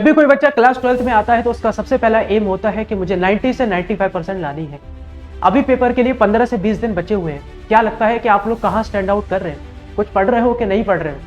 जब भी कोई बच्चा क्लास 12th में आता है तो उसका सबसे पहला एम होता है कि मुझे 90 से 95% लानी है। अभी पेपर के लिए 15 से 20 दिन बचे हुए हैं। क्या लगता है कि आप लोग कहाँ स्टैंड आउट कर रहे हैं? कुछ पढ़ रहे हो कि नहीं पढ़ रहे हो?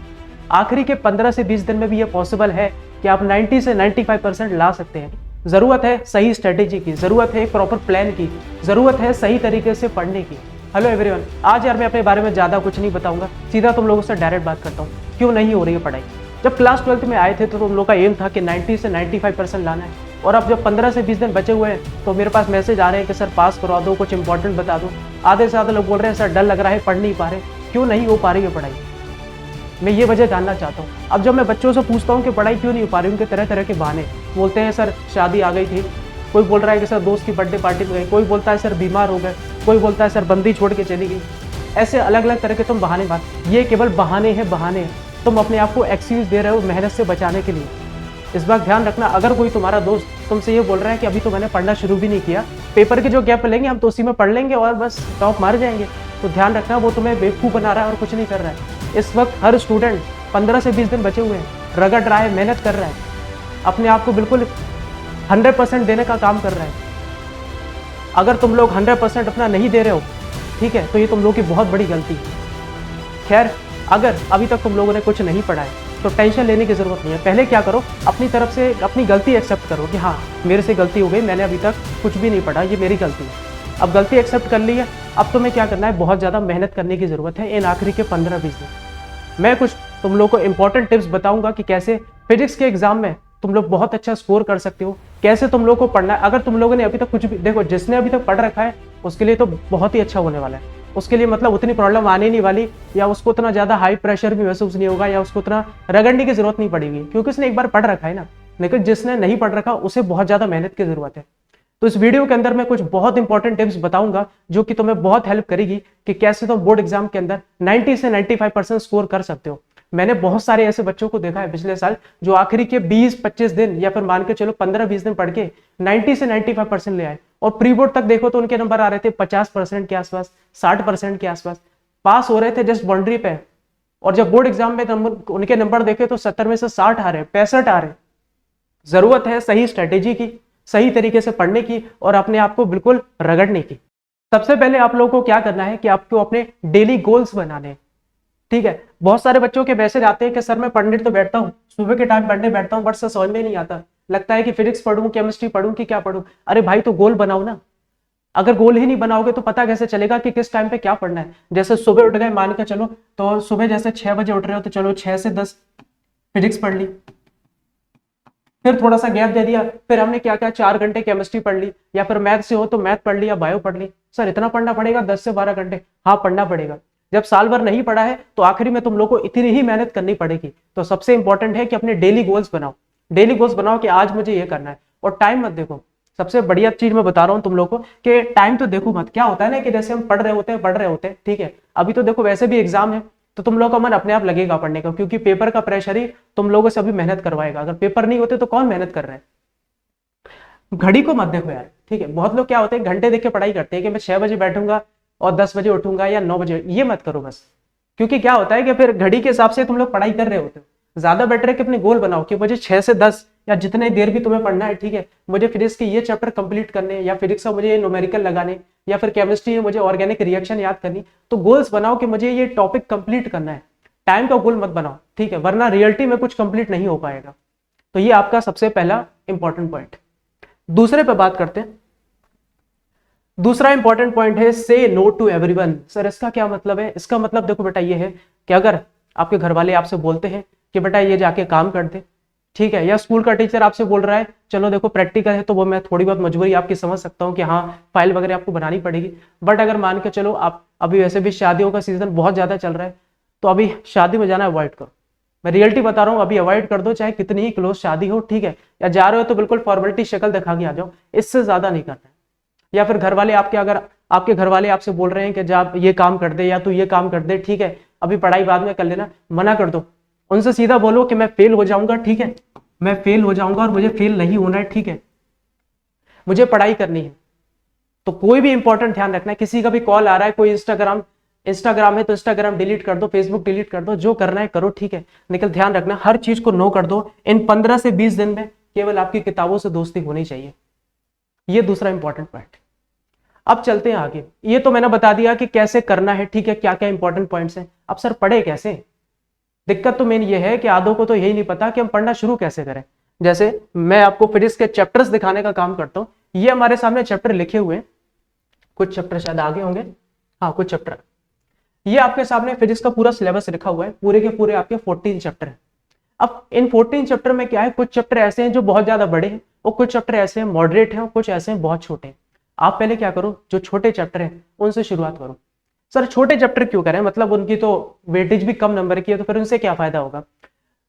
आखिरी के 15 से 20 दिन में भी ये पॉसिबल है कि आप 90 से 95% ला सकते हैं। ज़रूरत है सही स्ट्रेटेजी की, ज़रूरत है एक प्रॉपर प्लान की, ज़रूरत है सही तरीके से पढ़ने की। हेलो एवरीवन, आज यार मैं अपने बारे में ज़्यादा कुछ नहीं बताऊंगा, सीधा तुम लोगों से डायरेक्ट बात करता हूँ क्यों नहीं हो रही है पढ़ाई। जब क्लास 12th में आए थे तो तुम लोग का एम था कि 90 से 95% लाना है, और अब जब 15 से 20 दिन बचे हुए हैं तो मेरे पास मैसेज आ रहे हैं कि सर पास करवा दो, कुछ इंपॉर्टेंट बता दो। आधे से ज़्यादा लोग बोल रहे हैं सर डर लग रहा है, पढ़ नहीं पा रहे। क्यों नहीं हो पा रही है पढ़ाई? मैं ये वजह जानना चाहता हूँ। अब जब मैं बच्चों से पूछता हूँ कि पढ़ाई क्यों नहीं हो पा रही, उनके तरह तरह के बहाने बोलते हैं। सर शादी आ गई थी, कोई बोल रहा है कि सर दोस्त की बर्थडे पार्टी में गए, कोई बोलता है सर बीमार हो गए, कोई बोलता है सर बंदी छोड़ के चली गई। ऐसे अलग अलग तरह के तुम बहाने बात, ये केवल बहाने हैं, बहाने हैं। तुम अपने आप को एक्सक्यूज दे रहे हो मेहनत से बचाने के लिए। इस बात ध्यान रखना, अगर कोई तुम्हारा दोस्त तुमसे ये बोल रहा है कि अभी तो मैंने पढ़ना शुरू भी नहीं किया, पेपर के जो गैप लेंगे हम तो उसी में पढ़ लेंगे और बस टॉप मार जाएंगे, तो ध्यान रखना वो तुम्हें बेवकूफ़ बना रहा है और कुछ नहीं कर रहा है। इस वक्त हर स्टूडेंट 15 से 20 दिन बचे हुए हैं, रगड़ रहा है, मेहनत कर रहा है, अपने आप को बिल्कुल 100% देने का काम कर रहा है। अगर तुम लोग 100% अपना नहीं दे रहे हो, ठीक है, तो ये तुम लोग की बहुत बड़ी गलती है। खैर, अगर अभी तक तुम लोगों ने कुछ नहीं पढ़ा है तो टेंशन लेने की ज़रूरत नहीं है। पहले क्या करो, अपनी तरफ से अपनी गलती एक्सेप्ट करो कि हाँ मेरे से गलती हो गई, मैंने अभी तक कुछ भी नहीं पढ़ा, ये मेरी गलती है। अब गलती एक्सेप्ट कर ली है, अब तुम्हें क्या करना है, बहुत ज़्यादा मेहनत करने की ज़रूरत है इन आखिरी के 15-20 दिन। मैं कुछ तुम लोग को इंपॉर्टेंट टिप्स बताऊंगा कि कैसे फिजिक्स के एग्जाम में तुम लोग बहुत अच्छा स्कोर कर सकते हो, कैसे तुम लोग को पढ़ना है। अगर तुम लोगों ने अभी तक कुछ भी, देखो जिसने अभी तक पढ़ रखा है उसके लिए तो बहुत ही अच्छा होने वाला है। उसके लिए मतलब उतनी प्रॉब्लम आने नहीं वाली, या उसको उतना ज़्यादा हाई प्रेशर भी महसूस नहीं होगा, या उसको उतना रगड़ने की जरूरत नहीं पड़ेगी, क्योंकि उसने एक बार पढ़ रखा है ना। लेकिन जिसने नहीं पढ़ रखा उसे बहुत ज़्यादा मेहनत की जरूरत है। तो इस वीडियो के अंदर मैं कुछ बहुत इंपॉर्टेंट टिप्स बताऊंगा जो कि तुम्हें बहुत हेल्प करेगी कि कैसे तुम बोर्ड एग्जाम के अंदर 90 से 95% स्कोर कर सकते हो। मैंने बहुत सारे ऐसे बच्चों को देखा है पिछले साल जो आखिरी के 20-25 दिन या फिर मान के चलो 15-20 दिन पढ़ के 90 से 95% ले आए, और प्री बोर्ड तक देखो तो उनके नंबर आ रहे थे 50% के आसपास, 60% के आसपास, पास हो रहे थे जस्ट बाउंड्री पे। और जब बोर्ड एग्जाम में उनके नंबर देखे तो 70 में से 60 आ रहे, 65 आ रहे। जरूरत है सही स्ट्रेटेजी की, सही तरीके से पढ़ने की और अपने आप को बिल्कुल रगड़ने की। सबसे पहले आप लोगों को क्या करना है कि आपको अपने डेली गोल्स बनाने हैं, ठीक है। बहुत सारे बच्चों के मैसेज आते हैं कि सर मैं पढ़ने तो बैठता हूँ, सुबह के टाइम पढ़ने बैठता हूँ, बट सर समझ में नहीं आता, लगता है कि फिजिक्स पढ़ूं, केमिस्ट्री पढ़ूं कि क्या पढ़ूं। अरे भाई तो गोल बनाओ ना। अगर गोल ही नहीं बनाओगे तो पता कैसे चलेगा कि किस टाइम पे क्या पढ़ना है। जैसे सुबह उठ गए मान के चलो, तो सुबह जैसे 6 बजे उठ रहे हो तो चलो 6 से 10 फिजिक्स पढ़ ली, फिर थोड़ा सा गैप दे दिया, फिर हमने क्या क्या 4 घंटे केमिस्ट्री पढ़ ली, या फिर मैथ से हो तो मैथ पढ़ ली या बायो पढ़ ली। सर इतना पढ़ना पड़ेगा 10 से 12 घंटे? हाँ पढ़ना पड़ेगा। जब साल भर नहीं पढ़ा है तो आखिरी में तुम लोग को इतनी ही मेहनत करनी पड़ेगी। तो सबसे इंपॉर्टेंट है कि अपने डेली गोल्स बनाओ, डेली गोल्स बनाओ कि आज मुझे ये करना है, और टाइम मत देखो। सबसे बढ़िया चीज मैं बता रहा हूँ तुम लोग को कि टाइम तो देखो मत। क्या होता है ना कि जैसे हम पढ़ रहे होते हैं, ठीक है, अभी तो देखो वैसे भी एग्जाम है तो तुम लोग का मन अपने आप लगेगा पढ़ने का, क्योंकि पेपर का प्रेशर ही तुम लोगों से अभी मेहनत करवाएगा। अगर पेपर नहीं होते तो कौन मेहनत कर रहा है? घड़ी को मत देखो यार, ठीक है। बहुत लोग क्या होते हैं घंटे देख के पढ़ाई करते हैं कि मैं 6 बजे बैठूंगा और 10 बजे उठूंगा या 9 बजे। ये मत करो बस, क्योंकि क्या होता है कि फिर घड़ी के हिसाब से तुम लोग पढ़ाई कर रहे होते हो। ज्यादा बेटर है कि अपने गोल बनाओ कि मुझे 6 से 10 या जितने देर भी तुम्हें पढ़ना है, ठीक है, मुझे फिजिक्स के ये चैप्टर कंप्लीट करने, या फिजिक्स का मुझे ये न्यूमेरिकल लगाने, या फिर केमिस्ट्री में मुझे ऑर्गेनिक रिएक्शन याद करनी। तो गोल्स बनाओ कि मुझे ये टॉपिक कंप्लीट करना है। टाइम का गोल मत बनाओ, ठीक है, वरना रियलिटी में कुछ कंप्लीट नहीं हो पाएगा। तो ये आपका सबसे पहला इंपॉर्टेंट पॉइंट। दूसरे पे बात करते हैं। दूसरा इंपॉर्टेंट पॉइंट है से नो टू एवरीवन। सर इसका क्या मतलब है? इसका मतलब देखो बेटा ये है कि अगर आपके घर वाले आपसे बोलते हैं कि बेटा ये जाके काम कर दे, ठीक है, या स्कूल का टीचर आपसे बोल रहा है चलो देखो प्रैक्टिकल है, तो वो मैं थोड़ी बहुत मजबूरी आपकी समझ सकता हूँ कि हाँ फाइल वगैरह आपको बनानी पड़ेगी। बट अगर मान के चलो आप अभी वैसे भी शादियों का सीजन बहुत ज्यादा चल रहा है, तो अभी शादी में जाना अवॉइड करो। मैं रियलिटी बता रहा हूँ, अभी अवॉइड कर दो, चाहे कितनी ही क्लोज शादी हो, ठीक है, या जा रहे हो तो बिल्कुल फॉर्मेलिटी शक्ल दिखा के आ जाओ, इससे ज्यादा नहीं करना है। या फिर घर वाले आपके, अगर आपके घर वाले आपसे बोल रहे हैं कि जा ये काम कर दे या तू ये काम कर दे, ठीक है, अभी पढ़ाई बाद में कर लेना, मना कर दो। उनसे सीधा बोलो कि मैं फेल हो जाऊंगा, ठीक है, मैं फेल हो जाऊंगा और मुझे फेल नहीं होना है, ठीक है, मुझे पढ़ाई करनी है। तो कोई भी इंपॉर्टेंट ध्यान रखना है, किसी का भी कॉल आ रहा है, कोई इंस्टाग्राम है तो इंस्टाग्राम डिलीट कर दो, फेसबुक डिलीट कर दो, जो करना है करो, ठीक है, लेकिन ध्यान रखना हर चीज को नो कर दो। इन 15 से 20 दिन में केवल आपकी किताबों से दोस्ती होनी चाहिए। ये दूसरा इंपॉर्टेंट पॉइंट। अब चलते हैं आगे। ये तो मैंने बता दिया कि कैसे करना है, ठीक है, क्या क्या इंपॉर्टेंट पॉइंट्स हैं। अब सर पढ़े कैसे? दिक्कत तो मेन ये है कि आधों को तो यही नहीं पता कि हम पढ़ना शुरू कैसे करें। जैसे मैं आपको फिजिक्स के चैप्टर्स दिखाने का काम करता हूँ। ये हमारे सामने चैप्टर लिखे हुए हैं, कुछ चैप्टर शायद आगे होंगे, हाँ कुछ चैप्टर। ये आपके सामने फिजिक्स का पूरा सिलेबस लिखा हुआ है, पूरे के पूरे आपके 14 चैप्टर हैं। अब इन 14 चैप्टर में क्या है, कुछ चैप्टर ऐसे हैं जो बहुत ज्यादा बड़े हैं और कुछ चैप्टर ऐसे हैं मॉडरेट हैं और कुछ ऐसे हैं बहुत छोटे हैं। आप पहले क्या करो, जो छोटे चैप्टर हैं उनसे शुरुआत करो। सर छोटे चैप्टर क्यों करें, मतलब उनकी तो वेटेज भी कम नंबर की है, तो फिर उनसे क्या फायदा होगा?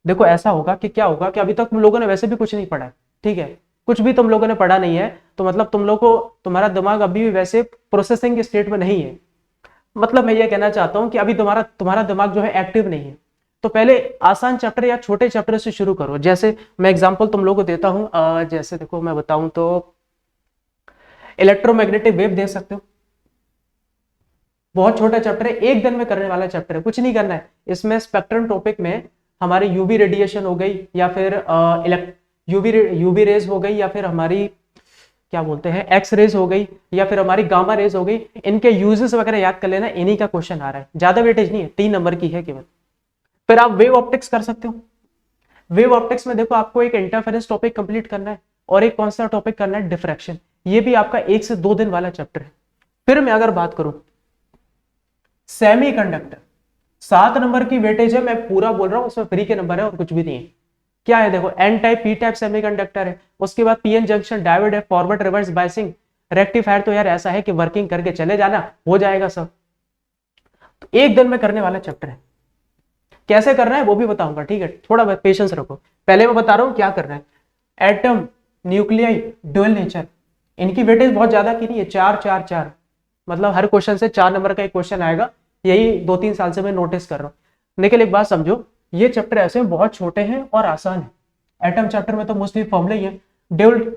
देखो ऐसा होगा कि क्या होगा कि अभी तक तुम लोगों ने वैसे भी कुछ नहीं पढ़ा है, ठीक है, कुछ भी तुम लोगों ने पढ़ा नहीं है, तो मतलब तुम लोग को तुम्हारा दिमाग अभी भी वैसे प्रोसेसिंग स्टेट में नहीं है। मतलब मैं ये कहना चाहता हूं कि अभी तुम्हारा दिमाग जो है एक्टिव नहीं है। तो पहले आसान चैप्टर या छोटे चैप्टर से शुरू करो। जैसे मैं एग्जांपल तुम लोगों को देता हूं, जैसे देखो मैं बताऊं तो इलेक्ट्रोमैग्नेटिक वेव दे सकते हो, बहुत छोटा चैप्टर है, एक दिन में करने वाला चैप्टर है, कुछ नहीं करना है इसमें। स्पेक्ट्रम टॉपिक में हमारी यूवी रेडिएशन हो गई या फिर यूवी रेज हो गई या फिर हमारी क्या बोलते हैं एक्स रेज हो गई या फिर हमारी गामा रेज हो गई, इनके यूजेस वगैरह याद कर लेना, इन्हीं का क्वेश्चन आ रहा है, ज्यादा वेटेज नहीं है, 3 नंबर की है केवल। फिर आप वेव ऑप्टिक्स कर सकते हो। वेव ऑप्टिक्स में देखो आपको एक इंटरफेरेंस टॉपिक कंप्लीट करना है और एक कौन सा टॉपिक करना है, डिफ्रैक्शन। ये भी आपका 1 से 2 दिन वाला चैप्टर है। फिर मैं अगर बात करूं सेमीकंडक्टर, 7 नंबर की वेटेज है, मैं पूरा बोल रहा हूं, उसमें फ्री के नंबर है और कुछ भी नहीं है। क्या है देखो, N type P type semiconductor है, उसके बाद पीएन जंक्शन डायोड है, फॉरवर्ड रिवर्स बायसिंग, रेक्टिफायर तो यार ऐसा है कि वर्किंग करके चले जाना, हो जाएगा सब। तो एक दिन में करने वाला चैप्टर है। कैसे करना है वो भी बताऊंगा, ठीक है, थोड़ा पेशेंस रखो। पहले मैं बता रहा हूं क्या करना है। एटम, न्यूक्लियाई, ड्यूअल नेचर, इनकी वेटेज बहुत ज्यादा की नहीं है, 4 4 4, मतलब हर क्वेश्चन से 4 नंबर का एक क्वेश्चन आएगा। यही 2-3 साल से मैं नोटिस कर रहा हूं। लेकिन एक बात समझो, ये चैप्टर ऐसे बहुत छोटे हैं और आसान है। एटम चैप्टर में तो मोस्टली फॉर्मूले ही है। Dual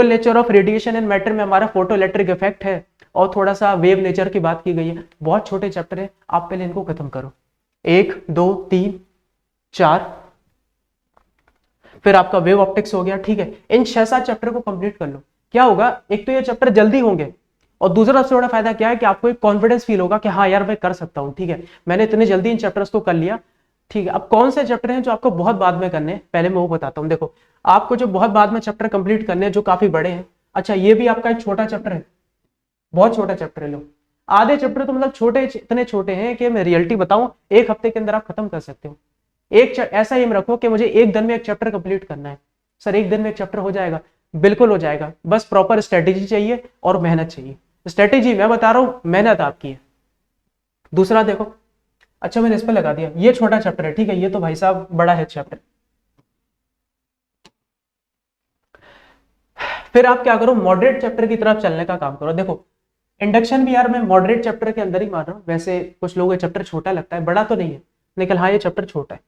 nature of radiation and matter में हमारा फोटो इलेक्ट्रिक इफेक्ट है और थोड़ा सा वेव नेचर की बात की गई है। बहुत छोटे चैप्टर है, आप पहले इनको खत्म करो। 1 2 3 4, फिर आपका वेव ऑप्टिक्स हो गया, ठीक है। इन 6-7 चैप्टर को कंप्लीट कर लो। क्या होगा, एक तो ये चैप्टर जल्दी होंगे और दूसरा सबसे बड़ा फायदा क्या है कि आपको एक कॉन्फिडेंस फील होगा कि हाँ यार मैं कर सकता हूँ, ठीक है, मैंने इतनी जल्दी इन चैप्टर्स को कर लिया, ठीक है। अब कौन से चैप्टर हैं जो आपको बहुत बाद में करने हैं, पहले मैं वो बताता हूँ। देखो आपको जो बहुत बाद में चैप्टर कंप्लीट करने हैं जो काफी बड़े हैं, अच्छा ये भी आपका एक छोटा चैप्टर है, बहुत छोटा चैप्टर है। लो आधे चैप्टर तो मतलब छोटे, इतने छोटे हैं कि मैं रियलिटी बताऊं 1 हफ्ते के अंदर आप खत्म कर सकते हो। ऐसा एम रखो कि मुझे एक दिन में एक चैप्टर कंप्लीट करना है। सर एक दिन में एक चैप्टर हो जाएगा? बिल्कुल हो जाएगा, बस प्रॉपर स्ट्रेटेजी चाहिए और मेहनत चाहिए। स्ट्रेटेजी मैं बता रहा हूं, मेहनत आपकी है। दूसरा देखो, अच्छा मैंने इस पर लगा दिया, ये छोटा चैप्टर है, ठीक है, ये तो भाई साहब बड़ा है चैप्टर। फिर आप क्या करो, मॉडरेट चैप्टर की तरफ चलने का काम करो। देखो इंडक्शन भी यार मैं मॉडरेट चैप्टर के अंदर ही मान रहा हूं, वैसे कुछ लोगों को चैप्टर छोटा लगता है, बड़ा तो नहीं है, लेकिन हाँ ये चैप्टर छोटा है।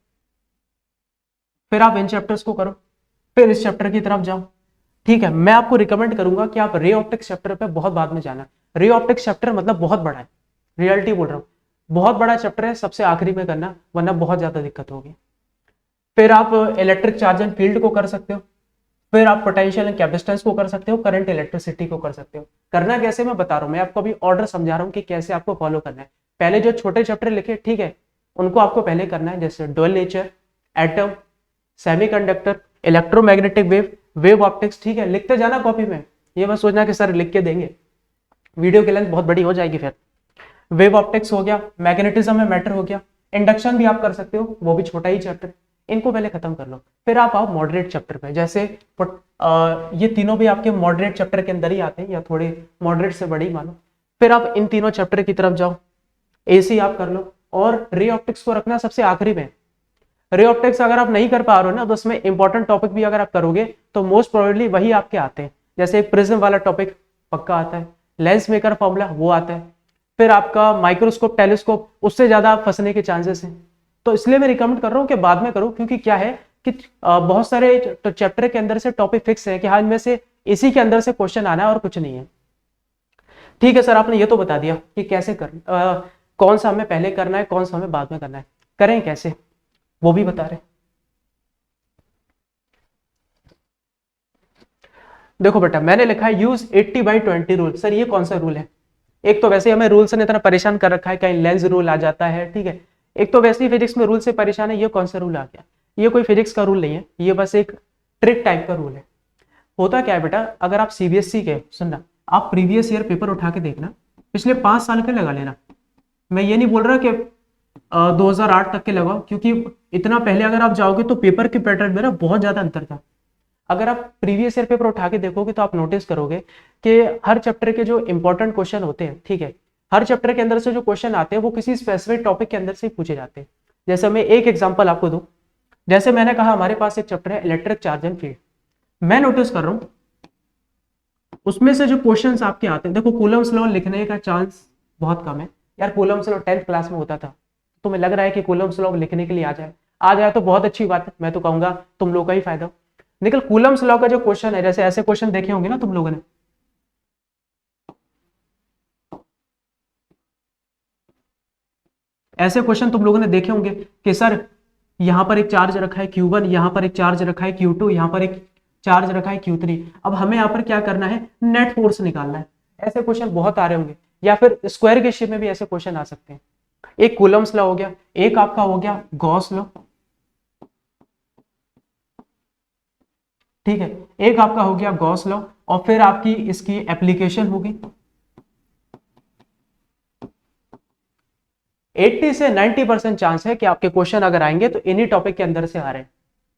फिर आप इन चैप्टर्स को करो, फिर इस चैप्टर की तरफ जाओ, ठीक है। मैं आपको रिकमेंड करूंगा कि आप रे ऑप्टिक्स चैप्टर पे बहुत बाद में जाना। रे ऑप्टिक्स चैप्टर मतलब बहुत बड़ा है, रियलिटी बोल रहा हूँ, बहुत बड़ा चैप्टर है, सबसे आखिरी में करना वरना बहुत ज्यादा दिक्कत होगी। फिर आप इलेक्ट्रिक चार्ज एंड फील्ड को कर सकते हो, फिर आप पोटेंशियल एंड कैपेसिटेंस को कर सकते हो, करंट इलेक्ट्रिसिटी को कर सकते हो। करना कैसे मैं बता रहा हूँ, मैं आपको अभी ऑर्डर समझा रहा हूँ कि कैसे आपको फॉलो करना है। पहले जो छोटे चैप्टर लिखे, ठीक है, उनको आपको पहले करना है, जैसे dual nature, atom, semiconductor, electromagnetic wave, wave optics, ठीक है, लिखते जाना कॉपी में, ये मत सोचना कि सर लिख के देंगे, वीडियो की लेंथ बहुत बड़ी हो जाएगी। फिर वेव ऑप्टिक्स हो गया, मैग्नेटिज्म में मैटर हो गया, इंडक्शन भी आप कर सकते हो, वो भी छोटा ही चैप्टर, इनको पहले खत्म कर लो। फिर आप आओ मॉडरेट चैप्टर पे, जैसे ये तीनों भी आपके मॉडरेट चैप्टर के अंदर ही आते हैं या थोड़े मॉडरेट से बड़े ही मानो। फिर आप इन तीनों चैप्टर की तरफ जाओ, एसी आप कर लो और रे ऑप्टिक्स को रखना सबसे आखिरी में। रे ऑप्टिक्स अगर आप नहीं कर पा रहे हो ना, तो उसमें इंपॉर्टेंट टॉपिक भी अगर आप करोगे तो मोस्ट प्रोबेबली वही आपके आते हैं। जैसे एक प्रिज्म वाला टॉपिक पक्का आता है, लेंस मेकर फॉर्मूला वो आता है, फिर आपका माइक्रोस्कोप, टेलीस्कोप, उससे ज्यादा फंसने के चांसेस हैं। तो इसलिए मैं रिकमेंड कर रहा हूँ कि बाद में करो, क्योंकि क्या है कि बहुत सारे तो चैप्टर के अंदर से टॉपिक फिक्स है कि हाँ इनमें से इसी के अंदर से क्वेश्चन आना है और कुछ नहीं है। ठीक है सर, आपने ये तो बता दिया कि कैसे कौन सा हमें पहले करना है, कौन सा हमें बाद में करना है, करें कैसे वो भी बता रहे। देखो बेटा मैंने लिखा है यूज 80/20 रूल। सर ये कौन सा रूल है? एक तो वैसे हमें रूल से इतना परेशान कर रखा है, कहीं लेंस रूल आ जाता है, ठीक है। एक तो वैसे ही फिजिक्स में रूल से परेशान है, ये कौन सा रूल आ गया? ये कोई फिजिक्स का रूल नहीं है, ये बस एक ट्रिक टाइप का रूल है। होता क्या है बेटा, अगर आप सीबीएसई के, सुनना, आप प्रीवियस ईयर पेपर उठा के देखना, पिछले 5 साल के लगा लेना। मैं ये नहीं बोल रहा कि 2008 तक के लगाओ, क्योंकि इतना पहले अगर आप जाओगे तो पेपर के पैटर्न में ना बहुत ज्यादा अंतर था। अगर आप प्रीवियस ईयर पेपर उठा के देखोगे तो आप नोटिस करोगे कि हर चैप्टर के जो इंपॉर्टेंट क्वेश्चन होते हैं, ठीक है, हर चैप्टर के अंदर से जो क्वेश्चन आते हैं वो किसी स्पेसिफिक टॉपिक के अंदर से पूछे जाते हैं। जैसे मैं एक एग्जांपल आपको दूं, जैसे मैंने कहा हमारे पास एक चैप्टर है इलेक्ट्रिक चार्ज एंड फील्ड। मैं नोटिस कर रहा हूं उसमें से जो क्वेश्चंस आपके आते हैं, देखो कूलम्स लॉ लिखने का चांस बहुत कम है यार। कूलम्स लॉ 10th क्लास में होता था, तो मैं लग रहा है कि कूलम्स लॉ लिखने के लिए आ जाए तो बहुत अच्छी बात है। मैं तो कहूंगा तुम लोग का ही फायदा। निकल कूलम्स लॉ का जो क्वेश्चन है, जैसे ऐसे क्वेश्चन देखे होंगे ना तुम लोगों ने, ऐसे क्वेश्चन तुम लोगों ने देखे होंगे कि सर यहां पर एक चार्ज रखा है Q1, यहां पर एक चार्ज रखा है Q2, यहां पर एक चार्ज रखा है Q3। अब हमें यहां पर क्या करना है, नेट फोर्स निकालना है। ऐसे क्वेश्चन बहुत आ रहे होंगे, या फिर स्क्वायर के शेप में भी ऐसे क्वेश्चन आ सकते हैं। एक कूलम्स लॉ हो गया, एक आपका हो गया गॉस लॉ, ठीक है, एक आपका हो गया गॉस लॉ, और फिर आपकी इसकी एप्लीकेशन होगी। 80 से 90% चांस है कि आपके क्वेश्चन अगर आएंगे तो इन्हीं टॉपिक के अंदर से आ रहे हैं,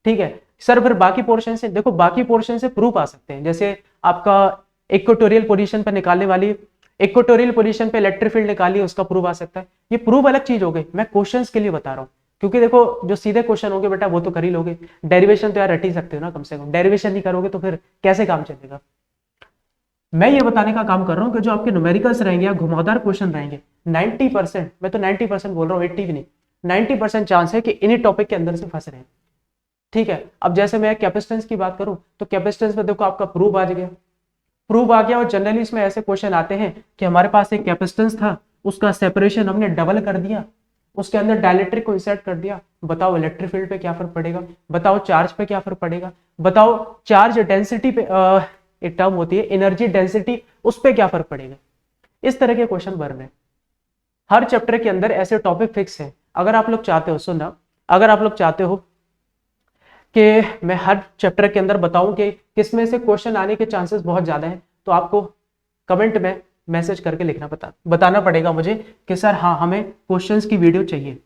ठीक है। सर फिर बाकी पोर्शन से देखो, बाकी पोर्शन से प्रूफ आ सकते हैं। जैसे आपका इक्वेटोरियल पोजीशन पर निकालने वाली, इक्वेटोरियल पोजीशन पे इलेक्ट्रिक फील्ड निकाली, उसका प्रूफ आ सकता है। ये प्रूफ अलग चीज हो गई, मैं क्वेश्चंस के लिए बता रहा हूँ। क्योंकि देखो जो सीधे क्वेश्चन होंगे बेटा वो तो कर ही लोगे, डेरिवेशन तो यार रट ही सकते हो ना, कम से कम डेरिवेशन नहीं करोगे तो फिर कैसे काम चलेगा। मैं ये बताने का काम कर रहा हूँ कि जो आपके न्यूमेरिकल्स रहेंगे या घुमावदार क्वेश्चन रहेंगे, 90%, मैं तो 90% बोल रहा हूँ, 80 भी नहीं, 90% चांस है कि इन्हीं टॉपिक के अंदर से फंस रहे हैं, ठीक है। अब जैसे मैं कैपेसिटेंस की बात करूं तो कैपेसिटेंस में देखो आपका प्रूफ आ गया, प्रूफ आ गया। और जनरली इसमें ऐसे क्वेश्चन आते हैं कि हमारे पास एक कैपेसिटेंस था, उसका सेपरेशन हमने डबल कर दिया, उसके अंदर डाइलेक्ट्रिक को इंसर्ट कर दिया। बताओ इलेक्ट्रिक फील्ड पे क्या फर्क पड़ेगा, बताओ चार्ज पे क्या फर्क पड़ेगा, बताओ चार्ज डेंसिटी पे, एक टर्म होती है एनर्जी डेंसिटी, उस पर क्या फर्क पड़ेगा। इस तरह के क्वेश्चन बन रहे हैं हर चैप्टर के अंदर, ऐसे टॉपिक फिक्स है। अगर आप लोग चाहते हो, सुनना, अगर आप लोग चाहते हो कि मैं हर चैप्टर के अंदर बताऊं कि किसमें से क्वेश्चन आने के चांसेस बहुत ज्यादा है, तो आपको कमेंट में मैसेज करके लिखना बताना पड़ेगा मुझे कि सर हाँ हमें क्वेश्चंस की वीडियो चाहिए,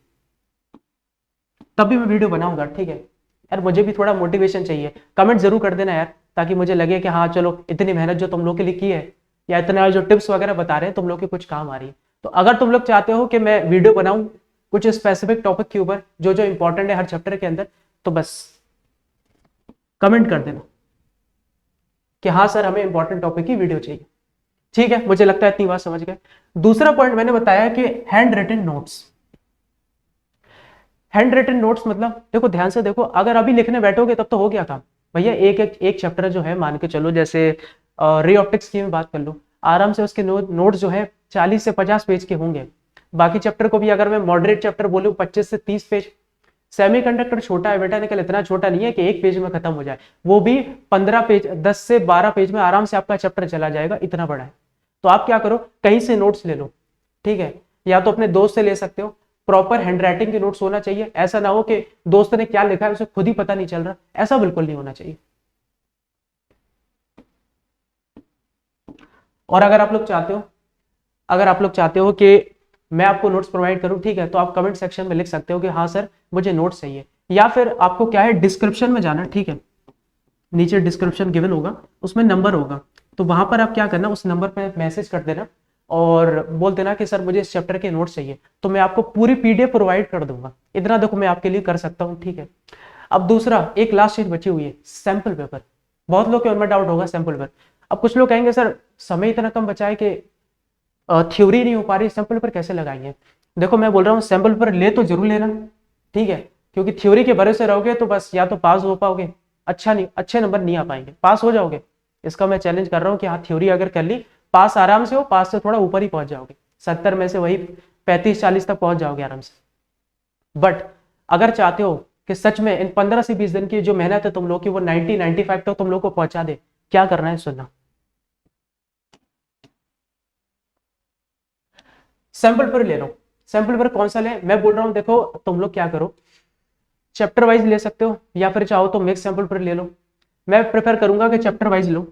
तभी मैं वीडियो बनाऊंगा, ठीक है। यार मुझे भी थोड़ा मोटिवेशन चाहिए, कमेंट जरूर कर देना यार, ताकि मुझे लगे कि हाँ चलो इतनी मेहनत जो तुम लोग के लिए की है, या इतना जो टिप्स वगैरह बता रहे हैं तुम लोग के कुछ काम आ रही है। तो अगर तुम लोग चाहते हो कि मैं वीडियो बनाऊं कुछ स्पेसिफिक टॉपिक के ऊपर जो जो इंपॉर्टेंट है हर चैप्टर के अंदर, तो बस कमेंट कर देना कि हाँ सर हमें इंपॉर्टेंट टॉपिक की वीडियो चाहिए, ठीक है। मुझे लगता है इतनी बात समझ गए। दूसरा पॉइंट मैंने बताया कि hand written notes. Hand written notes मतलब देखो ध्यान से देखो, अगर अभी लिखने बैठोगे तब तो हो गया काम भैया। एक चैप्टर जो है मान के चलो, जैसे रे ऑप्टिक्स की मैं बात कर लो, आराम से उसके नोट्स जो है 40 से 50 पेज के होंगे। बाकी चैप्टर को भी अगर मैं मॉडरेट चैप्टर बोलूं 25 से 30 पेज। सेमीकंडक्टर छोटा है बेटा, निकल इतना छोटा नहीं है कि एक पेज में खत्म हो जाए, वो भी 15 पेज, 10 से 12 पेज में आराम से आपका चैप्टर चला जाएगा, इतना बड़ा है। तो आप क्या करो, कहीं से नोट्स ले लो, ठीक है, या तो अपने दोस्त से ले सकते हो। प्रॉपर हैंडराइटिंग के नोट्स होना चाहिए, ऐसा ना हो कि दोस्त ने क्या लिखा है उसे खुद ही पता नहीं चल रहा, ऐसा बिल्कुल नहीं होना चाहिए। और अगर आप लोग चाहते हो कि मैं आपको नोट्स प्रोवाइड करूं, ठीक है, तो आप कमेंट सेक्शन में लिख सकते हो कि हाँ सर मुझे नोट्स चाहिए। या फिर आपको क्या है, डिस्क्रिप्शन में जाना, ठीक है, नीचे डिस्क्रिप्शन गिवन होगा, उसमें नंबर होगा, तो वहां पर आप क्या करना, उस नंबर पर मैसेज कर देना और बोल देना कि सर मुझे इस चैप्टर के नोट्स चाहिए, तो मैं आपको पूरी पीडीएफ प्रोवाइड कर दूंगा। इतना देखो मैं आपके लिए कर सकता हूँ, ठीक है। अब दूसरा एक लास्ट चीज बची हुई है, सैंपल पेपर। बहुत लोग के उनमें डाउट होगा सैंपल पेपर। अब कुछ लोग कहेंगे सर समय इतना कम बचा है कि थ्योरी नहीं हो पा रही, सैंपल पेपर कैसे लगाएंगे। देखो मैं बोल रहा हूँ सैंपल पेपर ले तो जरूर लेना, ठीक है, क्योंकि थ्योरी के भरोसे रहोगे तो बस या तो पास हो पाओगे, अच्छे नंबर नहीं आ पाएंगे, पास हो जाओगे, इसका मैं चैलेंज कर रहा हूँ कि हाँ थ्योरी अगर कर ली पास आराम से हो, पास से थोड़ा ऊपर ही पहुंच जाओगे, 70 में से वही 35-40 तक पहुंच जाओगे आराम से। बट अगर चाहते हो कि सच में इन 15 से 20 दिन की जो मेहनत है तुम लोग की वो 90-95 तक तुम लोग को पहुंचा दे, क्या करना है सुनना। सैंपल पेपर ले लो। सैंपल पेपर कौन सा ले, मैं बोल रहा हूँ देखो तुम लोग क्या करो, चैप्टर वाइज ले सकते हो या फिर चाहो तो मिक्स सैंपल पेपर ले लो। मैं प्रेफर करूंगा कि चैप्टर वाइज लो,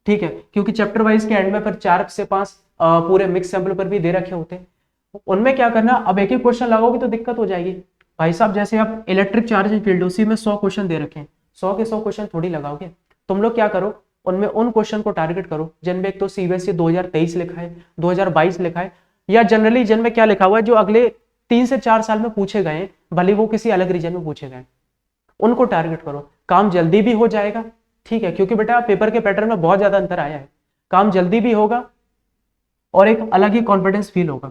ठीक है, क्योंकि चैप्टर वाइज के एंड में फिर 4 से 5 पूरे मिक्स सैंपल पेपर भी दे रखे होते हैं। उनमें क्या करना, अब एक एक क्वेश्चन लगाओगे तो दिक्कत हो जाएगी भाई साहब। जैसे आप इलेक्ट्रिक चार्ज फील्ड, उसी में 100 क्वेश्चन दे रखे हैं, 100 के 100 क्वेश्चन थोड़ी लगाओगे। तुम लोग क्या करो, उनमें उन क्वेश्चन को टारगेट करो जिनमें एक तो सीबीएसई 2023 लिखा है, 2022 लिखा है, या जनरली जिनमें क्या लिखा हुआ है जो अगले 3 से 4 साल में पूछे गए हैं, भले वो किसी अलग रीजन में पूछे गए, उनको टारगेट करो। काम जल्दी भी हो जाएगा, ठीक है, क्योंकि बेटा पेपर के पैटर्न में बहुत ज्यादा अंतर आया है, काम जल्दी भी होगा और एक अलग ही कॉन्फिडेंस फील होगा।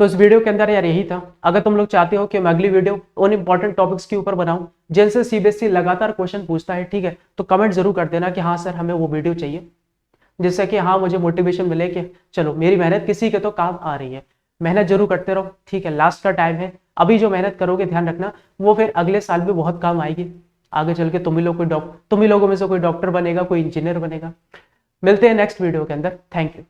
तो इस वीडियो के अंदर यार यही था। अगर तुम लोग चाहते हो कि मैं अगली वीडियो उन इंपॉर्टेंट टॉपिक्स के ऊपर बनाऊं जिनसे सीबीएसई लगातार क्वेश्चन पूछता है, ठीक है, तो कमेंट जरूर कर देना कि हाँ सर हमें वो वीडियो चाहिए, जिससे कि हाँ मुझे मोटिवेशन मिले कि चलो मेरी मेहनत किसी के तो काम आ रही है। मेहनत जरूर करते रहो, ठीक है, लास्ट का टाइम है, अभी जो मेहनत करोगे ध्यान रखना वो फिर अगले साल भी बहुत काम आएगी। आगे चल के तुम ही लोगों में से कोई डॉक्टर बनेगा, कोई इंजीनियर बनेगा। मिलते हैं नेक्स्ट वीडियो के अंदर। Thank you.